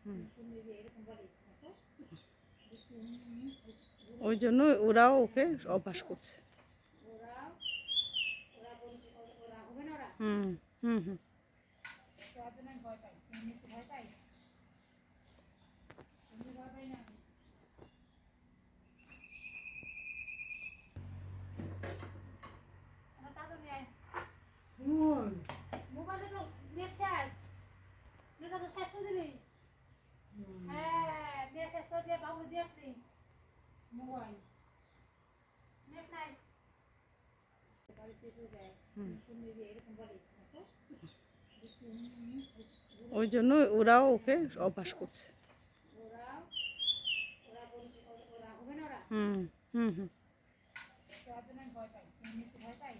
হুম। ওই জন্য ওরাও ওকে অভ্যাস করছে। হুম হুম হুম। মোবাইলে তো নেট শেষ, নেটটা তো শেষ করে দিলি। হ্যাঁ, নেট শেষ করে দিয়ে বাবু দিয়ে আসলি মোবাইল, নেট নাই। হুম। ওই জন্য ওরাও ওকে অভ্যাস করছে। হুম হুম হুম। ভয় পাই, ভয় পাই।